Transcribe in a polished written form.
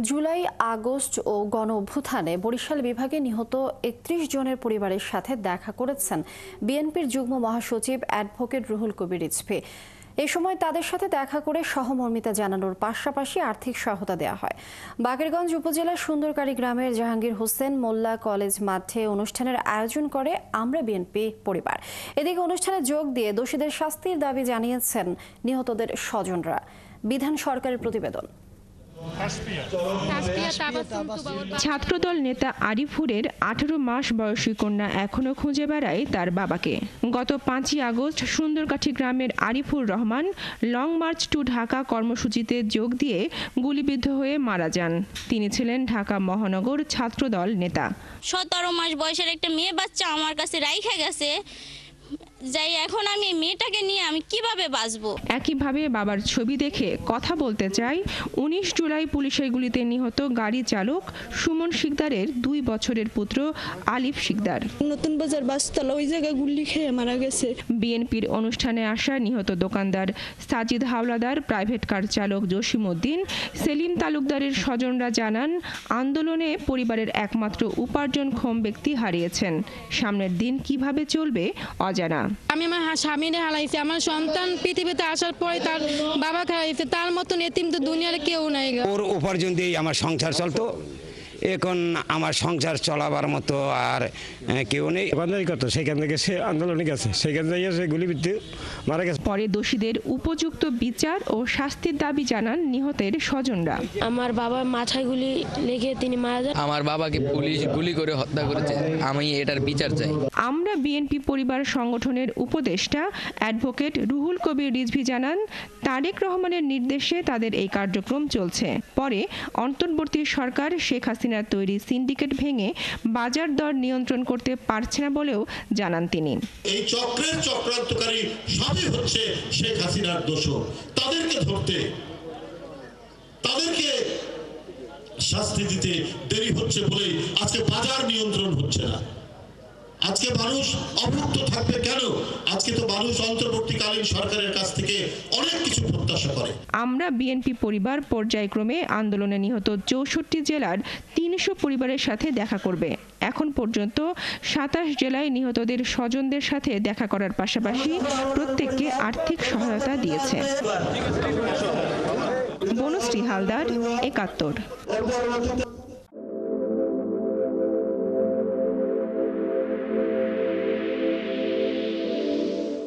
July, August ও গণ অভ্যুত্থানে বরিশাল বিভাগে নিহত ৩১ জনের পরিবারের সাথে দেখা করেছেন বিএনপির যুগ্ম মহাসচিব অ্যাডভোকেট রুহুল কবির রিজভী। এ সময় তাদের সাথে দেখা করে সহমর্মিতা জানানোর পাশাপাশি আর্থিক সহায়তা দেওয়া হয়। বাকেরগঞ্জ উপজেলার সুন্দরকারী গ্রামের জাহাঙ্গীর হোসেন মোল্লা কলেজ মাঠে অনুষ্ঠানের আয়োজন করে আমরা বিএনপি পরিবার। এদিকে অনুষ্ঠানে যোগ দিয়ে দোষীদের শাস্তির দাবি জানিয়েছেন নিহতদের স্বজনরা। বিধান সরকারের প্রতিবেদন। ছাত্রদল নেতা আরিফুরের 18 মাস বয়সী কন্যা এখনো খুঁজে বেড়ায় তার বাবাকে। গত 5ই আগস্ট সুন্দরকাঠি গ্রামের Arifur Rahman long march to Dhaka কর্মসূচিতে যোগ দিয়ে গুলিবিদ্ধ হয়ে মারা যান। তিনি ছিলেন ঢাকা মহানগর ছাত্রদল নেতা। 17 মাস বয়সের একটা মেয়ে বাচ্চা আমার কাছে রাইখা গেছে, যাই এখন আমি মেয়েটাকে নিয়ে আমি কিভাবে বাঁচবো। একইভাবে বাবার ছবি দেখে কথা বলতে চাই 19 জুলাই পুলিশের গুলিতে নিহত গাড়ি চালক সুমন শিকদারের 2 বছরের পুত্র আলিফ শিকদার। নতুন বাজার বাসতলা ওই জায়গায় গুলি খেয়ে মারা গেছে। বিএনপির অনুষ্ঠানে আসা নিহত দোকানদার সাজিদ হাওলাদার, প্রাইভেট কার চালক জসিম উদ্দিন, সেলিম তালুকদারের স্বজনরা জানান, আন্দোলনে পরিবারের একমাত্র উপার্জনক্ষম ব্যক্তি হারিয়েছেন। সামনের দিন কিভাবে চলবে অজানা। আমি আমার স্বামীরে হারাইছি, আমার সন্তান পৃথিবীতে আসার পরে তার বাবাকে হারাইছে। তার মতন এতিম তো দুনিয়ার কেউ নাই। ওর উপার্জন দিয়ে আমার সংসার চলতো, এখন আমার সংসার চলাবার মতো আর কেউ নেই। সেখান থেকে সে আন্দোলনে গেছে, সেখান থেকে সে গুলিবিদ্ধ মারা গেছে। পরে দোষীদের উপযুক্ত বিচার ও শাস্তির দাবি জানান নিহতের স্বজনরা। আমার বাবার মাথায় গুলি লেগে তিনি মারা যান। আমার বাবাকে পুলিশ গুলি করে হত্যা করেছে, আমি এটার বিচার চাই। আমরা বিএনপি পরিবার সংগঠনের উপদেষ্টা অ্যাডভোকেট রুহুল কবির রিজভী জানান, তারেক রহমানের নির্দেশে তাদের এই কার্যক্রম চলছে। পরে অন্তর্বর্তী সরকার শেখ হাসিনার তৈরি সিন্ডিকেট ভেঙে বাজার দর নিয়ন্ত্রণ করতে পারছে না বলেও জানান তিনি। এই চক্রের চক্রান্তকারী সবই হচ্ছে শেখ হাসিনার দোষ। তাদেরকে ধরতে, তাদেরকে শাস্তি দিতে দেরি হচ্ছে বলেই আজকে বাজার নিয়ন্ত্রণ হচ্ছে না। আজকে মানুষ অভুক্ত থাকবে কেন? আজকে তো মানুষ অন্তর্বর্তীকালীন সরকারের কাছ থেকে অনেক কিছু প্রত্যাশা করে। আমরা বিএনপি পরিবার পর্যায়ক্রমে আন্দোলনে নিহত 64 জেলার 300 পরিবারের সাথে দেখা করবে। এখন পর্যন্ত 27 জেলায় নিহতদের স্বজনদের সাথে দেখা করার পাশাপাশি প্রত্যেককে আর্থিক সহায়তা দিয়েছে। বনশ্রী হালদার, 71।